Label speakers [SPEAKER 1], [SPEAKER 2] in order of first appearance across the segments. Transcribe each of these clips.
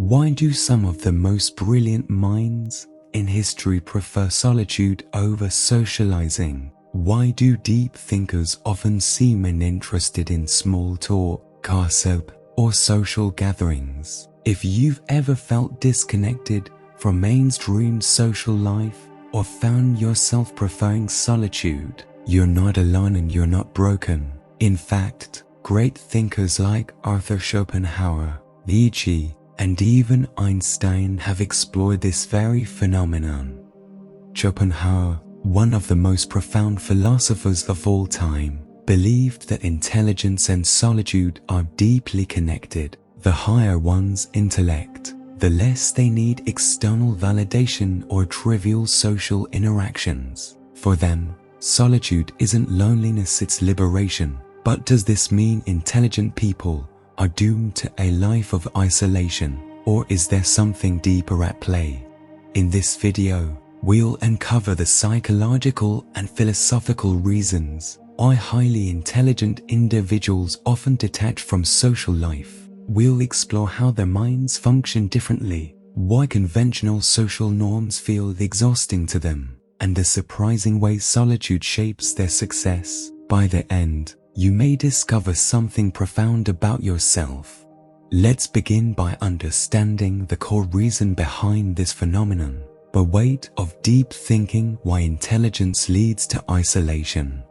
[SPEAKER 1] Why do some of the most brilliant minds in history prefer solitude over socializing? Why do deep thinkers often seem uninterested in small talk, gossip, or social gatherings? If you've ever felt disconnected from mainstream social life or found yourself preferring solitude, you're not alone and you're not broken. In fact, great thinkers like Arthur Schopenhauer, Nietzsche, and even Einstein have explored this very phenomenon. Schopenhauer, one of the most profound philosophers of all time, believed that intelligence and solitude are deeply connected. The higher one's intellect, the less they need external validation or trivial social interactions. For them, solitude isn't loneliness, it's liberation. But does this mean intelligent people are doomed to a life of isolation, or is there something deeper at play? In this video, we'll uncover the psychological and philosophical reasons why highly intelligent individuals often detach from social life. We'll explore how their minds function differently, why conventional social norms feel exhausting to them, and the surprising way solitude shapes their success. By the end, you may discover something profound about yourself. Let's begin by understanding the core reason behind this phenomenon, the weight of deep thinking, why intelligence leads to isolation.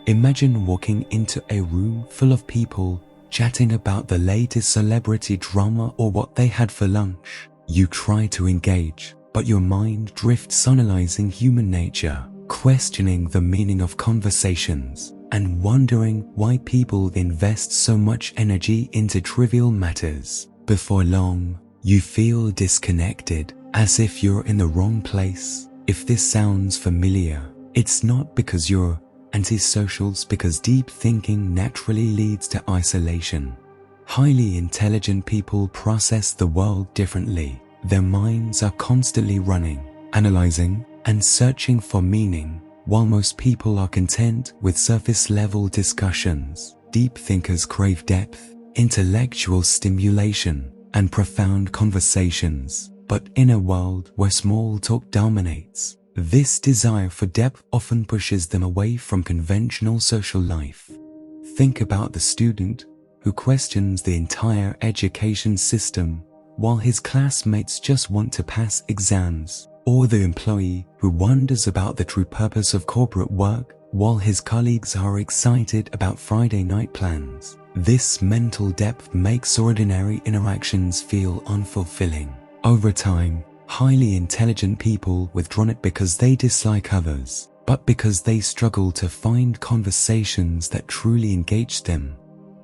[SPEAKER 1] Imagine walking into a room full of people chatting about the latest celebrity drama or what they had for lunch. You try to engage, but your mind drifts, analyzing human nature, questioning the meaning of conversations, and wondering why people invest so much energy into trivial matters. Before long, you feel disconnected, as if you're in the wrong place. If this sounds familiar, it's not because you're antisocials, because deep thinking naturally leads to isolation. Highly intelligent people process the world differently. Their minds are constantly running, analyzing, and searching for meaning, while most people are content with surface-level discussions. Deep thinkers crave depth, intellectual stimulation, and profound conversations. But in a world where small talk dominates, this desire for depth often pushes them away from conventional social life. Think about the student who questions the entire education system while his classmates just want to pass exams, or the employee who wonders about the true purpose of corporate work while his colleagues are excited about Friday night plans. This mental depth makes ordinary interactions feel unfulfilling. Over time, highly intelligent people withdraw not because they dislike others, but because they struggle to find conversations that truly engage them.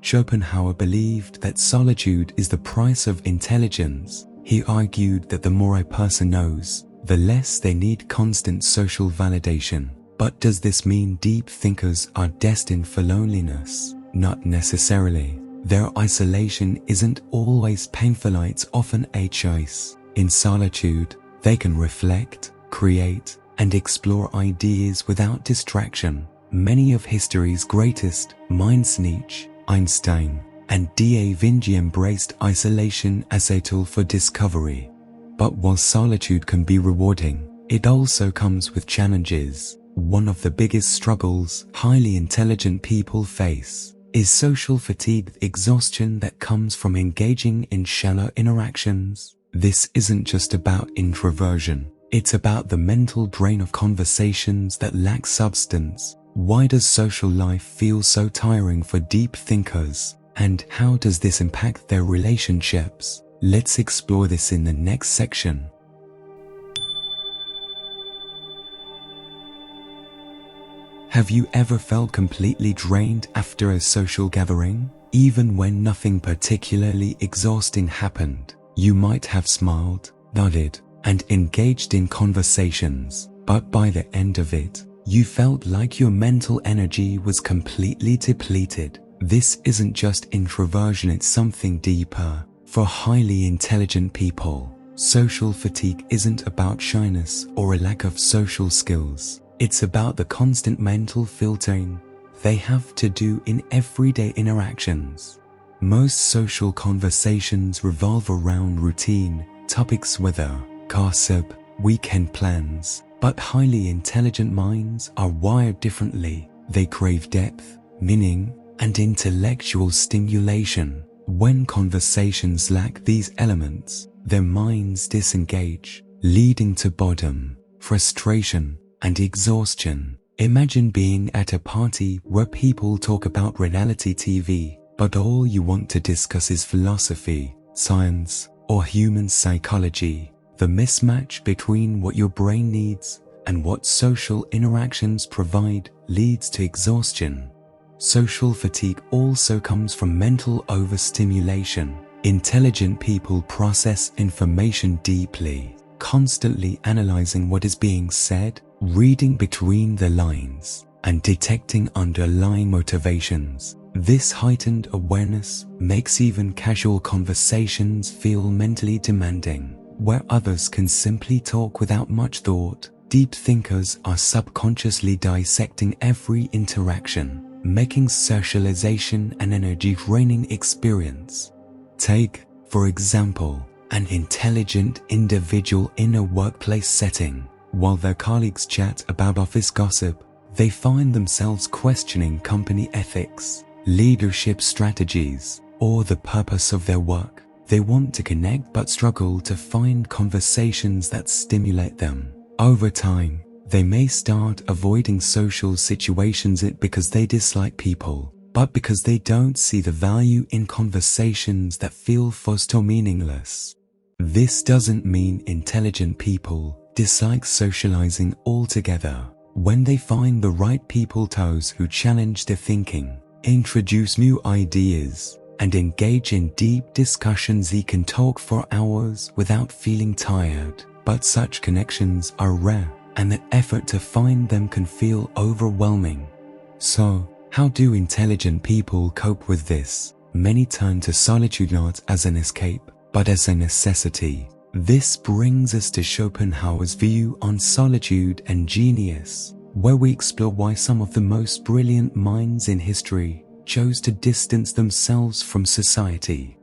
[SPEAKER 1] Schopenhauer believed that solitude is the price of intelligence. He argued that the more a person knows, the less they need constant social validation. But does this mean deep thinkers are destined for loneliness? Not necessarily. Their isolation isn't always painful, it's often a choice. In solitude, they can reflect, create, and explore ideas without distraction. Many of history's greatest minds, Nietzsche, Einstein, and Da Vinci, embraced isolation as a tool for discovery. But while solitude can be rewarding, it also comes with challenges. One of the biggest struggles highly intelligent people face is social fatigue, the exhaustion that comes from engaging in shallow interactions. This isn't just about introversion, it's about the mental drain of conversations that lack substance. Why does social life feel so tiring for deep thinkers? And how does this impact their relationships? Let's explore this in the next section. Have you ever felt completely drained after a social gathering? Even when nothing particularly exhausting happened, you might have smiled, nodded, and engaged in conversations, but by the end of it, you felt like your mental energy was completely depleted. This isn't just introversion, it's something deeper. For highly intelligent people, social fatigue isn't about shyness or a lack of social skills. It's about the constant mental filtering they have to do in everyday interactions. Most social conversations revolve around routine topics, whether gossip, weekend plans, but highly intelligent minds are wired differently. They crave depth, meaning, and intellectual stimulation. When conversations lack these elements, their minds disengage, leading to boredom, frustration, and exhaustion. Imagine being at a party where people talk about reality TV, but all you want to discuss is philosophy, science, or human psychology. The mismatch between what your brain needs and what social interactions provide leads to exhaustion. Social fatigue also comes from mental overstimulation. Intelligent people process information deeply, constantly analyzing what is being said, reading between the lines, and detecting underlying motivations. This heightened awareness makes even casual conversations feel mentally demanding. Where others can simply talk without much thought, deep thinkers are subconsciously dissecting every interaction, making socialization an energy-draining experience. Take, for example, an intelligent individual in a workplace setting. While their colleagues chat about office gossip, they find themselves questioning company ethics, leadership strategies, or the purpose of their work. They want to connect but struggle to find conversations that stimulate them. Over time, they may start avoiding social situations not because they dislike people, but because they don't see the value in conversations that feel forced or meaningless. This doesn't mean intelligent people dislike socializing altogether. When they find the right people, those who challenge their thinking, introduce new ideas, and engage in deep discussions, they can talk for hours without feeling tired. But such connections are rare, and the effort to find them can feel overwhelming. So, how do intelligent people cope with this? Many turn to solitude not as an escape, but as a necessity. This brings us to Schopenhauer's view on solitude and genius, where we explore why some of the most brilliant minds in history chose to distance themselves from society.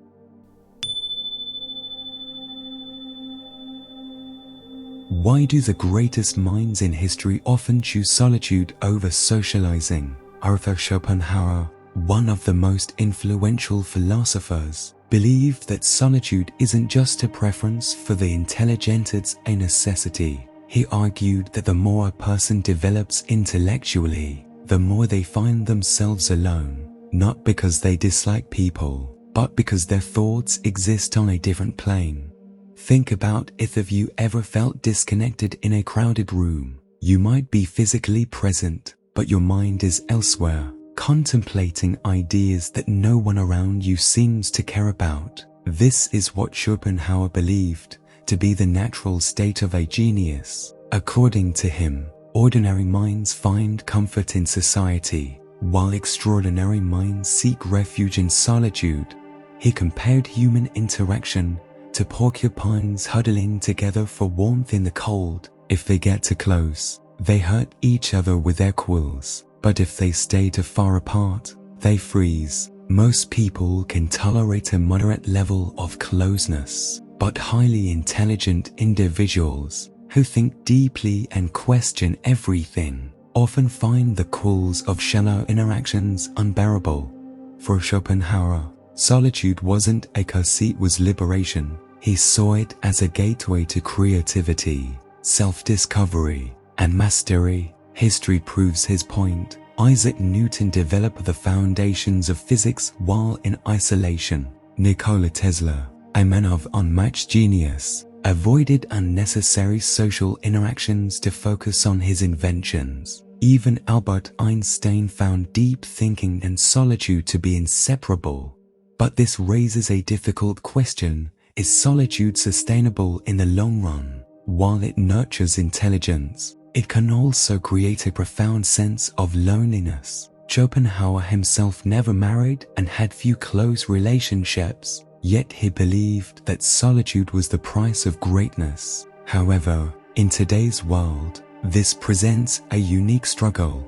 [SPEAKER 1] Why do the greatest minds in history often choose solitude over socializing? Arthur Schopenhauer, one of the most influential philosophers, believed that solitude isn't just a preference for the intelligent, it's a necessity. He argued that the more a person develops intellectually, the more they find themselves alone, not because they dislike people, but because their thoughts exist on a different plane. Think about if have you ever felt disconnected in a crowded room. You might be physically present, but your mind is elsewhere, contemplating ideas that no one around you seems to care about. This is what Schopenhauer believed to be the natural state of a genius. According to him, ordinary minds find comfort in society, while extraordinary minds seek refuge in solitude. He compared human interaction to porcupines huddling together for warmth in the cold. If they get too close, they hurt each other with their quills, but if they stay too far apart, they freeze. Most people can tolerate a moderate level of closeness, but highly intelligent individuals who think deeply and question everything often find the quills of shallow interactions unbearable. For Schopenhauer, solitude wasn't a curse, it was liberation. He saw it as a gateway to creativity, self-discovery, and mastery. History proves his point. Isaac Newton developed the foundations of physics while in isolation. Nikola Tesla, a man of unmatched genius, avoided unnecessary social interactions to focus on his inventions. Even Albert Einstein found deep thinking and solitude to be inseparable. But this raises a difficult question: is solitude sustainable in the long run? While it nurtures intelligence, it can also create a profound sense of loneliness. Schopenhauer himself never married and had few close relationships, yet he believed that solitude was the price of greatness. However, in today's world, this presents a unique struggle.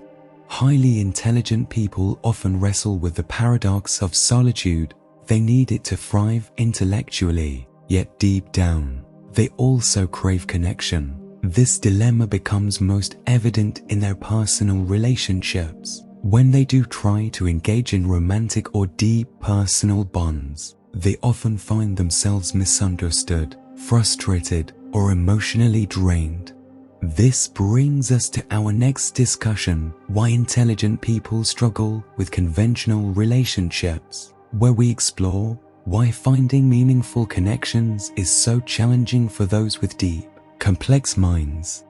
[SPEAKER 1] Highly intelligent people often wrestle with the paradox of solitude. They need it to thrive intellectually, yet deep down, they also crave connection. This dilemma becomes most evident in their personal relationships. When they do try to engage in romantic or deep personal bonds, they often find themselves misunderstood, frustrated, or emotionally drained. This brings us to our next discussion: why intelligent people struggle with conventional relationships, where we explore why finding meaningful connections is so challenging for those with deep, complex minds.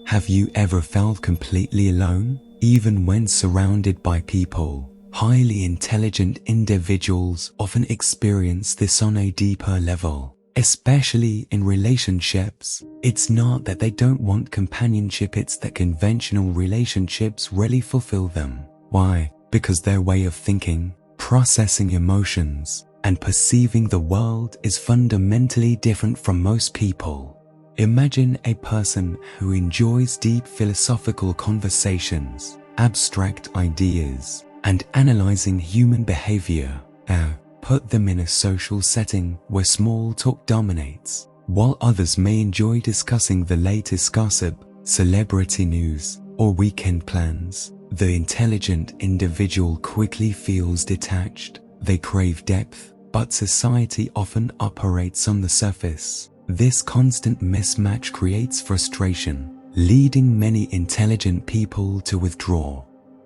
[SPEAKER 1] Have you ever felt completely alone, even when surrounded by people? Highly intelligent individuals often experience this on a deeper level, especially in relationships. It's not that they don't want companionship, it's that conventional relationships rarely fulfill them. Why? Because their way of thinking, processing emotions, and perceiving the world is fundamentally different from most people. Imagine a person who enjoys deep philosophical conversations, abstract ideas, and analyzing human behavior. Put them in a social setting where small talk dominates, while others may enjoy discussing the latest gossip, celebrity news, or weekend plans. The intelligent individual quickly feels detached. They crave depth, but society often operates on the surface. This constant mismatch creates frustration, leading many intelligent people to withdraw.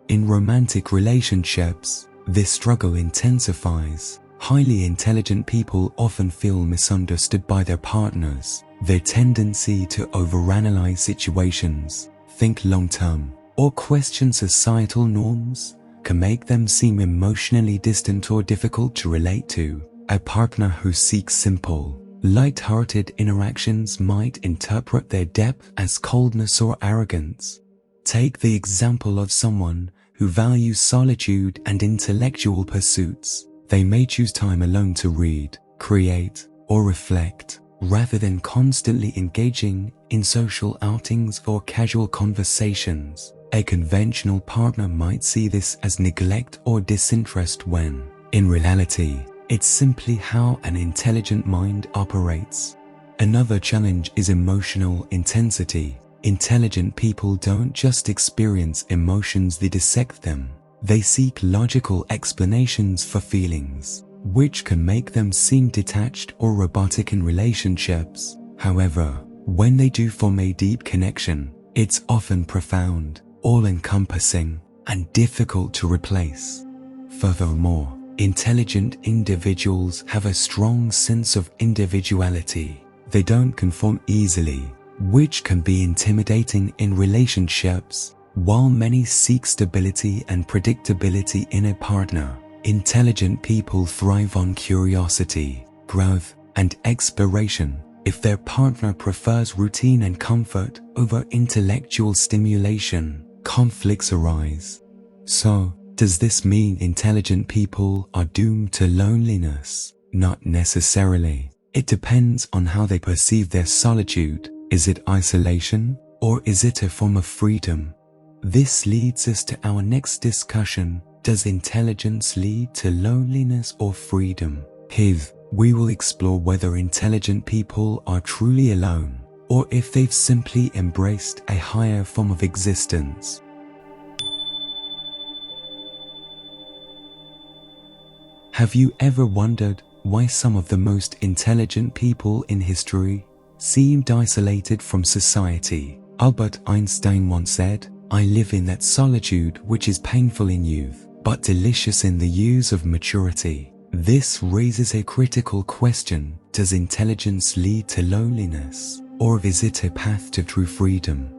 [SPEAKER 1] In romantic relationships, this struggle intensifies. Highly intelligent people often feel misunderstood by their partners. Their tendency to overanalyze situations, think long-term, or question societal norms can make them seem emotionally distant or difficult to relate to. A partner who seeks simple, light-hearted interactions might interpret their depth as coldness or arrogance. Take the example of someone who values solitude and intellectual pursuits. They may choose time alone to read, create, or reflect, rather than constantly engaging in social outings or casual conversations. A conventional partner might see this as neglect or disinterest when, in reality, it's simply how an intelligent mind operates. Another challenge is emotional intensity. Intelligent people don't just experience emotions, they dissect them. They seek logical explanations for feelings, which can make them seem detached or robotic in relationships. However, when they do form a deep connection, it's often profound, all-encompassing, and difficult to replace. Furthermore, intelligent individuals have a strong sense of individuality. They don't conform easily, which can be intimidating in relationships. While many seek stability and predictability in a partner, intelligent people thrive on curiosity, growth, and exploration. If their partner prefers routine and comfort over intellectual stimulation, conflicts arise. So, does this mean intelligent people are doomed to loneliness? Not necessarily. It depends on how they perceive their solitude. Is it isolation, or is it a form of freedom? This leads us to our next discussion: does intelligence lead to loneliness or freedom? Here, we will explore whether intelligent people are truly alone, or if they've simply embraced a higher form of existence. Have you ever wondered why some of the most intelligent people in history seemed isolated from society? Albert Einstein once said, "I live in that solitude which is painful in youth, but delicious in the years of maturity." This raises a critical question: does intelligence lead to loneliness, or is it a path to true freedom?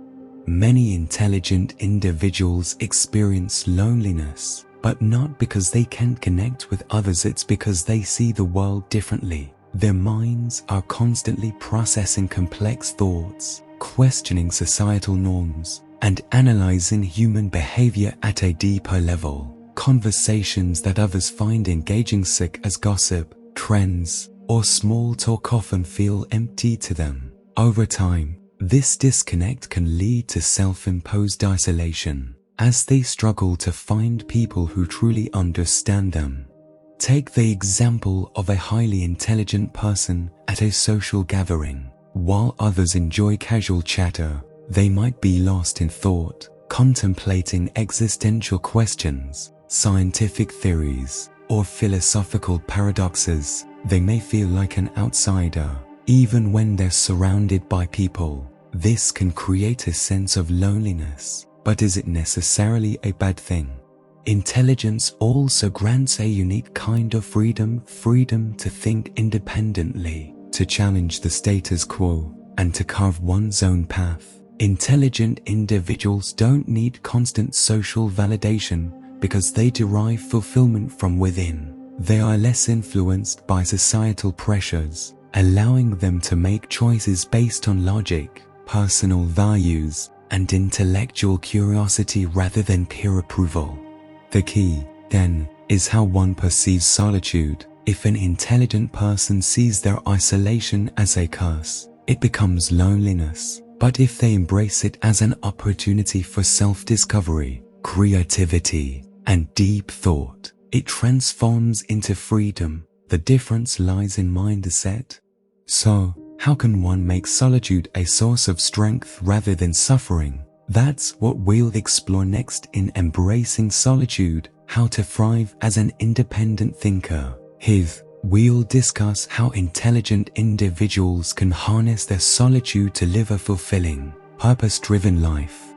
[SPEAKER 1] Many intelligent individuals experience loneliness, but not because they can't connect with others, it's because they see the world differently. Their minds are constantly processing complex thoughts, questioning societal norms, and analyzing human behavior at a deeper level. Conversations that others find engaging, such as gossip, trends, or small talk, often feel empty to them. Over time, This disconnect can lead to self-imposed isolation, as they struggle to find people who truly understand them. Take the example of a highly intelligent person at a social gathering. While others enjoy casual chatter, they might be lost in thought, contemplating existential questions, scientific theories, or philosophical paradoxes. They may feel like an outsider, even when they're surrounded by people. This can create a sense of loneliness, but is it necessarily a bad thing? Intelligence also grants a unique kind of freedom to think independently, to challenge the status quo, and to carve one's own path. Intelligent individuals don't need constant social validation because they derive fulfillment from within. They are less influenced by societal pressures, allowing them to make choices based on logic, personal values, and intellectual curiosity rather than peer approval. The key, then, is how one perceives solitude. If an intelligent person sees their isolation as a curse, it becomes loneliness. But if they embrace it as an opportunity for self-discovery, creativity, and deep thought, it transforms into freedom. The difference lies in mindset. So, how can one make solitude a source of strength rather than suffering? That's what we'll explore next in Embracing Solitude, How to Thrive as an Independent Thinker. Here, we'll discuss how intelligent individuals can harness their solitude to live a fulfilling, purpose-driven life.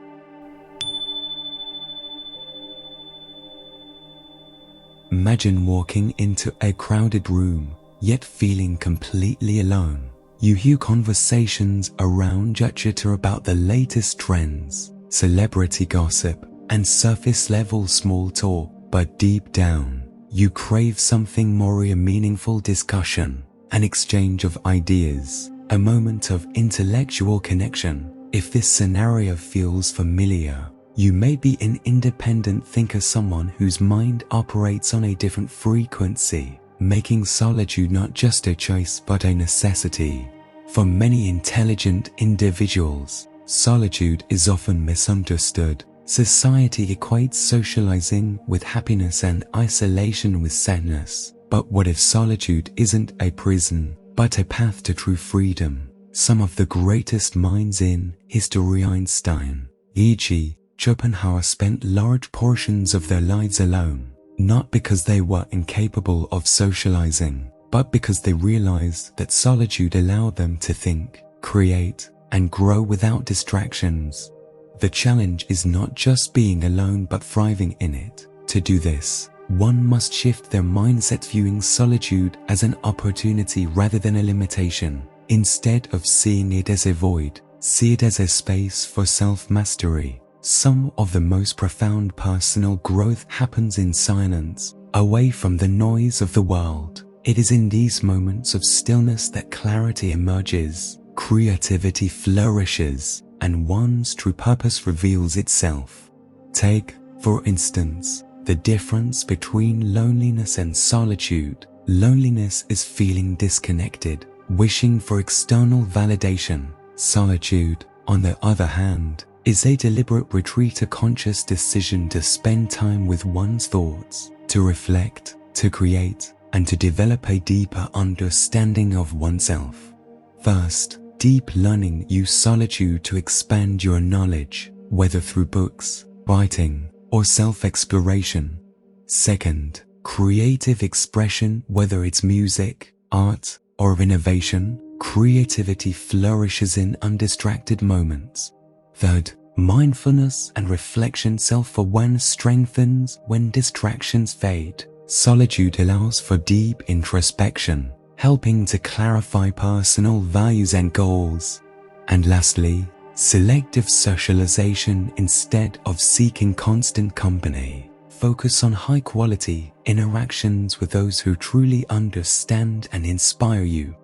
[SPEAKER 1] Imagine walking into a crowded room, yet feeling completely alone. You hear conversations around you chatter about the latest trends, celebrity gossip, and surface-level small talk, but deep down, you crave something more, a meaningful discussion, an exchange of ideas, a moment of intellectual connection. If this scenario feels familiar, you may be an independent thinker, someone whose mind operates on a different frequency, making solitude not just a choice but a necessity. For many intelligent individuals, solitude is often misunderstood. Society equates socializing with happiness and isolation with sadness. But what if solitude isn't a prison, but a path to true freedom? Some of the greatest minds in history, Einstein, e.g., Schopenhauer, spent large portions of their lives alone, not because they were incapable of socializing, but because they realized that solitude allowed them to think, create, and grow without distractions. The challenge is not just being alone but thriving in it. To do this, one must shift their mindset, viewing solitude as an opportunity rather than a limitation. Instead of seeing it as a void, see it as a space for self-mastery. Some of the most profound personal growth happens in silence, away from the noise of the world. It is in these moments of stillness that clarity emerges, creativity flourishes, and one's true purpose reveals itself. Take, for instance, the difference between loneliness and solitude. Loneliness is feeling disconnected, wishing for external validation. Solitude, on the other hand, is a deliberate retreat, a conscious decision to spend time with one's thoughts, to reflect, to create, and to develop a deeper understanding of oneself. First, deep learning. Use solitude to expand your knowledge, whether through books, writing, or self-exploration. Second, creative expression, whether it's music, art, or innovation. Creativity flourishes in undistracted moments. Third, mindfulness and reflection. Self-awareness strengthens when distractions fade. Solitude allows for deep introspection, helping to clarify personal values and goals. And lastly, selective socialization. Instead of seeking constant company, focus on high-quality interactions with those who truly understand and inspire you.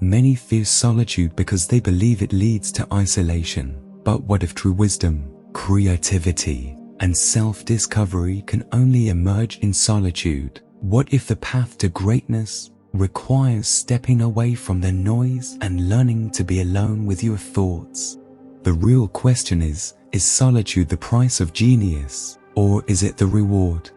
[SPEAKER 1] Many fear solitude because they believe it leads to isolation. But what if true wisdom, creativity, and self-discovery can only emerge in solitude? What if the path to greatness requires stepping away from the noise and learning to be alone with your thoughts? The real question is solitude the price of genius, or is it the reward?